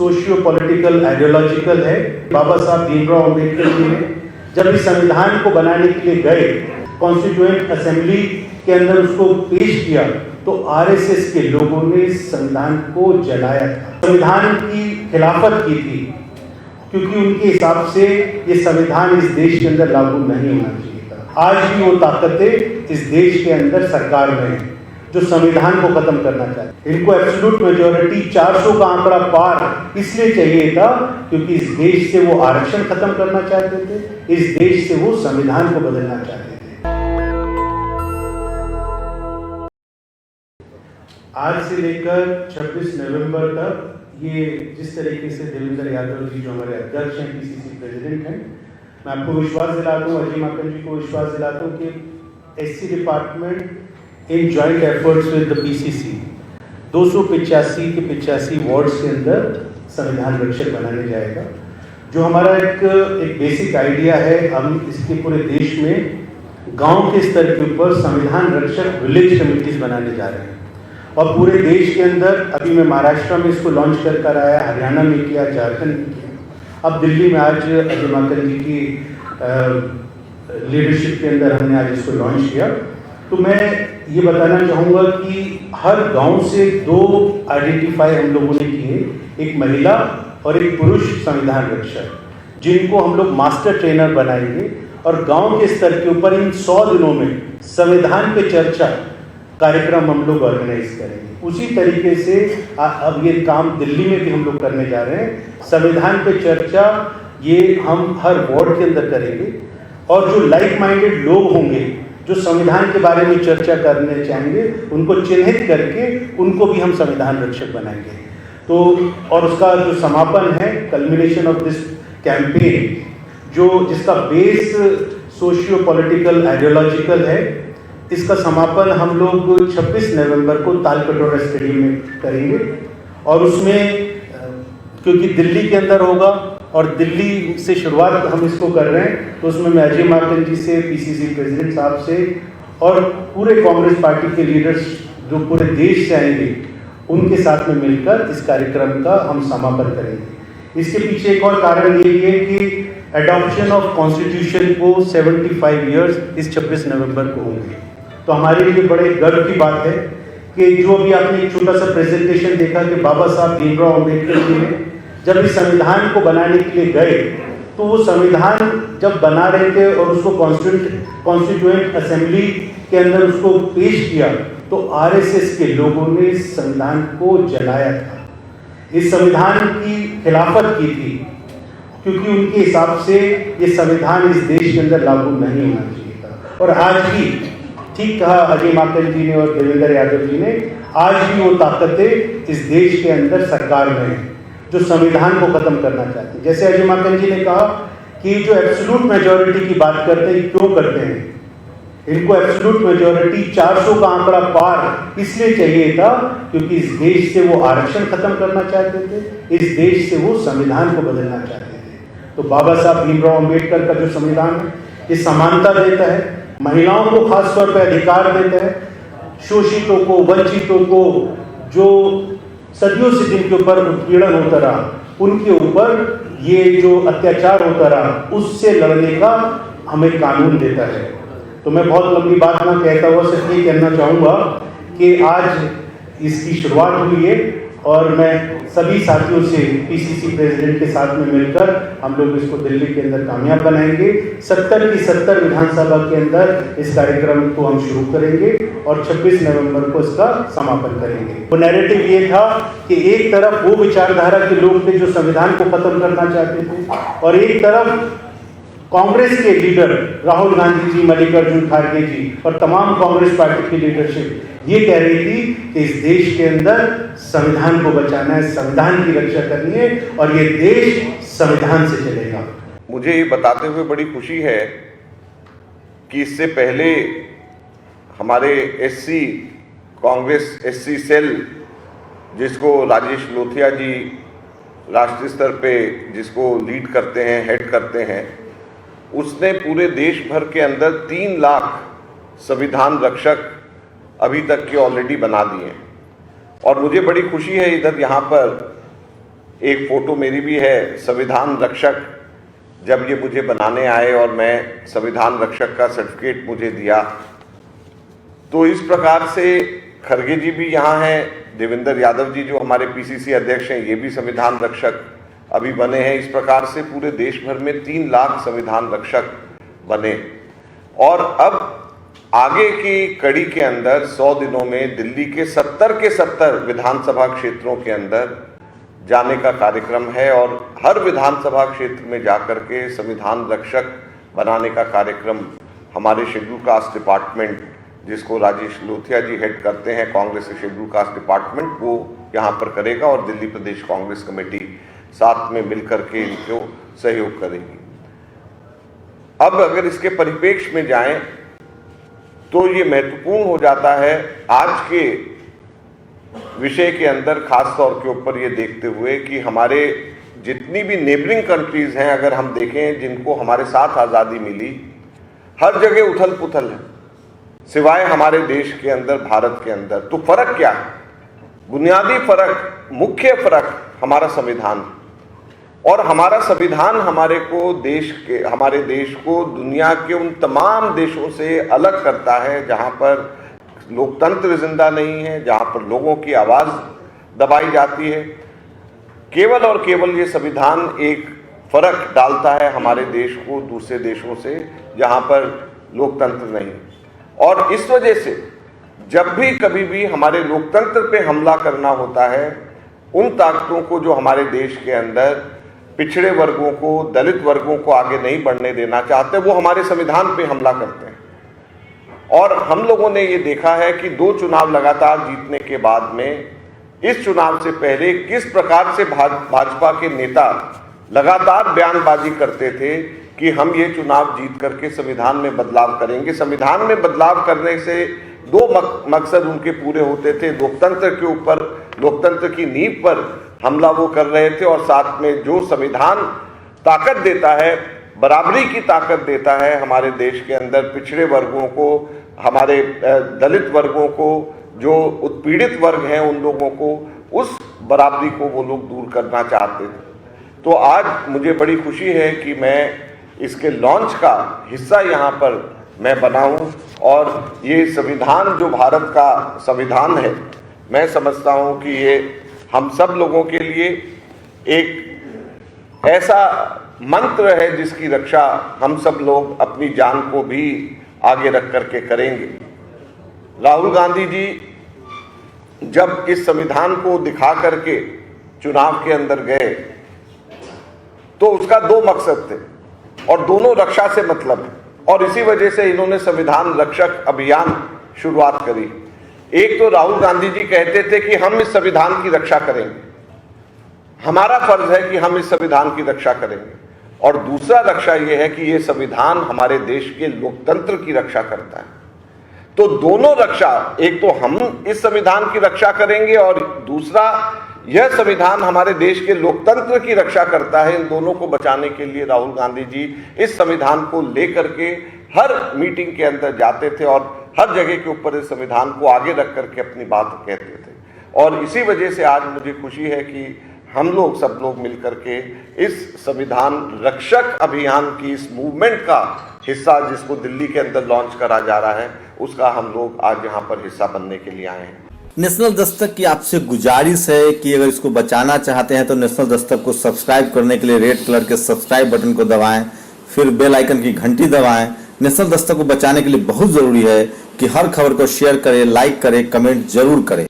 Socio political ideological है। बाबा साहब भीमराव अम्बेडकर जी ने जब इस संविधान को बनाने के लिए गए, कॉन्स्टिट्यूएंट असेंबली के अंदर उसको पेश किया, तो आरएसएस के लोगों ने इस संविधान को जलाया था, संविधान की खिलाफत की थी, क्योंकि उनके हिसाब से ये संविधान इस देश के अंदर लागू नहीं होना चाहिए था। आज भी वो ताकतें इस देश के अंदर सरकार में है जो संविधान को खत्म करना चाहते हैं। इनको एब्सोल्यूट मेजॉरिटी 400 का आंकड़ा पार इसलिए चाहिए था क्योंकि इस देश से वो आरक्षण खत्म करना चाहते थे, इस देश से वो संविधान को बदलना चाहते थे। आज से लेकर 26 नवंबर तक ये जिस तरीके से देवेंद्र यादव जी जो हमारे अध्यक्ष हैं, पीसीसी प्रेसिडेंट हैं, मैं आपको विश्वास दिलाता हूँ, अजय माकन जी को विश्वास दिलाता हूँ कि SC department in joint efforts with the PCC 285 के 85 वार्ड्स के अंदर संविधान रक्षक बनाने जाएगा। जो हमारा एक बेसिक आइडिया है, हम इसके पूरे देश में गांव के स्तर के ऊपर संविधान रक्षक विलेज कमेटीज बनाने जा रहे हैं और पूरे देश के अंदर अभी मैं महाराष्ट्र में इसको लॉन्च कर आया, हरियाणा में किया, झारखंड में किया, अब दिल्ली में आज अजय माकन जी की लीडरशिप के अंदर हमने आज इसको लॉन्च किया। तो मैं ये बताना चाहूँगा कि हर गांव से 2 आइडेंटिफाई हम लोगों ने किए, एक महिला और एक पुरुष संविधान रक्षक, जिनको हम लोग मास्टर ट्रेनर बनाएंगे और गांव के स्तर के ऊपर इन 100 दिनों में संविधान पे चर्चा कार्यक्रम हम लोग ऑर्गेनाइज करेंगे। उसी तरीके से अब ये काम दिल्ली में भी हम लोग करने जा रहे हैं। संविधान पे चर्चा ये हम हर वार्ड के अंदर करेंगे और जो लाइक माइंडेड लोग होंगे जो संविधान के बारे में चर्चा करने चाहेंगे, उनको चिन्हित करके उनको भी हम संविधान रक्षक बनाएंगे। तो और उसका जो समापन है, कल्मिनेशन ऑफ दिस कैंपेन, जो जिसका बेस सोशियो पॉलिटिकल आइडियोलॉजिकल है, इसका समापन हम लोग 26 नवंबर को तालकटोरा स्टेडियम में करेंगे और उसमें क्योंकि दिल्ली के अंदर होगा और दिल्ली से शुरुआत हम इसको कर रहे हैं, तो उसमें मैं अजय माकन जी से, पीसीसी प्रेसिडेंट साहब से और पूरे कांग्रेस पार्टी के लीडर्स जो पूरे देश से आएंगे, उनके साथ में मिलकर इस कार्यक्रम का हम समापन करेंगे। इसके पीछे एक और कारण ये है कि एडॉप्शन ऑफ कॉन्स्टिट्यूशन को 75 ईयर्स इस 26 नवंबर को होंगे। तो हमारे लिए बड़े गर्व की बात है कि जो अभी आपने एक छोटा सा प्रेजेंटेशन देखा कि बाबा साहब भीमराव अम्बेडकर जी ने जब इस संविधान को बनाने के लिए गए, तो वो संविधान जब बना रहे थे और उसको कॉन्स्टिट्यूएंट असेंबली के अंदर उसको पेश किया, तो आरएसएस के लोगों ने इस संविधान को जलाया था, इस संविधान की खिलाफत की थी, क्योंकि उनके हिसाब से ये संविधान इस देश के अंदर लागू नहीं होना चाहिए था। और आज भी ठीक कहा अजय माकन जी ने और देवेंद्र यादव जी ने, आज भी वो ताकतें इस देश के अंदर सरकार में है जो संविधान को खत्म करना चाहते हैं। जैसे अजय माकन जी ने कहा कि जो एब्सोल्यूट मेजॉरिटी की बात करते हैं, क्यों करते हैं, इनको एब्सोल्यूट मेजॉरिटी 400 का आंकड़ा पार इसलिए चाहिए था क्योंकि इस देश से वो आरक्षण खत्म करना चाहते थे, इस देश से वो संविधान को बदलना चाहते थे। तो बाबा साहब भीमराव अम्बेडकर का जो संविधान है, ये समानता देता है, महिलाओं को खास तौर पर अधिकार देता है, शोषितों को, वंचितों को, जो सदियों से जिनके ऊपर उत्पीड़न होता रहा, उनके ऊपर ये जो अत्याचार होता रहा, उससे लड़ने का हमें कानून देता है। तो मैं बहुत लंबी बात ना कहता हुआ सिर्फ ये कहना चाहूँगा कि आज इसकी शुरुआत हुई है और मैं सभी साथियों से पीसीसी प्रेसिडेंट के साथ में मिलकर हम लोग इसको दिल्ली के अंदर कामयाब बनाएंगे। 70 की 70 विधानसभा के अंदर इस कार्यक्रम को हम शुरू करेंगे और 26 नवंबर को इसका समापन करेंगे। वो नैरेटिव ये था कि एक तरफ वो विचारधारा के लोग थे जो संविधान को खत्म करना चाहते थे और एक तरफ कांग्रेस के लीडर राहुल गांधी जी, मल्लिकार्जुन खड़गे जी और तमाम कांग्रेस पार्टी की लीडरशिप ये कह रही थी कि इस देश के अंदर संविधान को बचाना है, संविधान की रक्षा करनी है और ये देश संविधान से चलेगा। मुझे ये बताते हुए बड़ी खुशी है कि इससे पहले हमारे एससी कांग्रेस एससी सेल, जिसको राजेश लोथिया जी राष्ट्रीय स्तर पे जिसको लीड करते हैं, हेड करते हैं, उसने पूरे देश भर के अंदर 3 लाख संविधान रक्षक अभी तक के ऑलरेडी बना दिए हैं। और मुझे बड़ी खुशी है इधर यहाँ पर एक फोटो मेरी भी है, संविधान रक्षक जब ये मुझे बनाने आए और मैं संविधान रक्षक का सर्टिफिकेट मुझे दिया, तो इस प्रकार से खरगे जी भी यहाँ हैं, देवेंद्र यादव जी जो हमारे पीसीसी अध्यक्ष हैं ये भी संविधान रक्षक अभी बने हैं। इस प्रकार से पूरे देश भर में 3 लाख संविधान रक्षक बने और अब आगे की कड़ी के अंदर 100 दिनों में दिल्ली के 70 के 70 विधानसभा क्षेत्रों के अंदर जाने का कार्यक्रम है और हर विधानसभा क्षेत्र में जाकर के संविधान रक्षक बनाने का कार्यक्रम हमारे शेड्यूल कास्ट डिपार्टमेंट, जिसको राजेश लोथिया जी हेड करते हैं, कांग्रेस के शेड्यूल कास्ट डिपार्टमेंट, वो यहाँ पर करेगा और दिल्ली प्रदेश कांग्रेस कमेटी साथ में मिलकर के इनको सहयोग करेगी। अब अगर इसके परिप्रेक्ष्य में जाएं तो ये महत्वपूर्ण हो जाता है आज के विषय के अंदर, खास तौर के ऊपर ये देखते हुए कि हमारे जितनी भी नेबरिंग कंट्रीज हैं, अगर हम देखें जिनको हमारे साथ आज़ादी मिली, हर जगह उथल पुथल है सिवाय हमारे देश के अंदर, भारत के अंदर। तो फर्क क्या है? बुनियादी फर्क, मुख्य फर्क हमारा संविधान, और हमारा संविधान हमारे देश को दुनिया के उन तमाम देशों से अलग करता है जहां पर लोकतंत्र जिंदा नहीं है, जहां पर लोगों की आवाज दबाई जाती है। केवल और केवल ये संविधान एक फर्क डालता है हमारे देश को दूसरे देशों से जहां पर लोकतंत्र नहीं। और इस वजह से जब भी कभी भी हमारे लोकतंत्र पे हमला करना होता है, उन ताकतों को जो हमारे देश के अंदर पिछड़े वर्गों को, दलित वर्गों को आगे नहीं बढ़ने देना चाहते, वो हमारे संविधान पे हमला करते हैं। और हम लोगों ने ये देखा है कि 2 चुनाव लगातार जीतने के बाद में, इस चुनाव से पहले किस प्रकार से भाजपा के नेता लगातार बयानबाजी करते थे कि हम ये चुनाव जीत करके संविधान में बदलाव करेंगे। संविधान में बदलाव करने से 2 मकसद उनके पूरे होते थे, लोकतंत्र के ऊपर, लोकतंत्र की नींव पर हमला वो कर रहे थे, और साथ में जो संविधान ताकत देता है, बराबरी की ताकत देता है हमारे देश के अंदर पिछड़े वर्गों को, हमारे दलित वर्गों को, जो उत्पीड़ित वर्ग हैं उन लोगों को, उस बराबरी को वो लोग दूर करना चाहते थे। तो आज मुझे बड़ी खुशी है कि मैं इसके लॉन्च का हिस्सा यहाँ पर मैं बना हूँ, और ये संविधान जो भारत का संविधान है, मैं समझता हूँ कि ये हम सब लोगों के लिए एक ऐसा मंत्र है जिसकी रक्षा हम सब लोग अपनी जान को भी आगे रख करके करेंगे। राहुल गांधी जी जब इस संविधान को दिखा करके चुनाव के अंदर गए तो उसका 2 मकसद थे और दोनों रक्षा से मतलब है, और इसी वजह से इन्होंने संविधान रक्षक अभियान शुरुआत करी। एक तो राहुल गांधी जी कहते थे कि हम इस संविधान की रक्षा करेंगे, हमारा फर्ज है कि हम इस संविधान की रक्षा करेंगे, और दूसरा रक्षा यह है कि यह संविधान हमारे देश के लोकतंत्र की रक्षा करता है। तो दोनों रक्षा, एक तो हम इस संविधान की रक्षा करेंगे और दूसरा यह संविधान हमारे देश के लोकतंत्र की रक्षा करता है। इन दोनों को बचाने के लिए राहुल गांधी जी इस संविधान को लेकर के हर मीटिंग के अंदर जाते थे और हर जगह के ऊपर इस संविधान को आगे रख करके अपनी बात कहते थे। और इसी वजह से आज मुझे खुशी है कि हम लोग सब लोग मिलकर के इस संविधान रक्षक अभियान की इस मूवमेंट का हिस्सा, जिसको दिल्ली के अंदर लॉन्च करा जा रहा है, उसका हम लोग आज यहाँ पर हिस्सा बनने के लिए आए हैं। नेशनल दस्तक की आपसे गुजारिश है कि अगर इसको बचाना चाहते हैं तो नेशनल दस्तक को सब्सक्राइब करने के लिए रेड कलर के सब्सक्राइब बटन को दबाएं, फिर बेल आइकन की घंटी दबाएं। नेशनल दस्तक को बचाने के लिए बहुत जरूरी है कि हर खबर को शेयर करें, लाइक करें, कमेंट जरूर करें।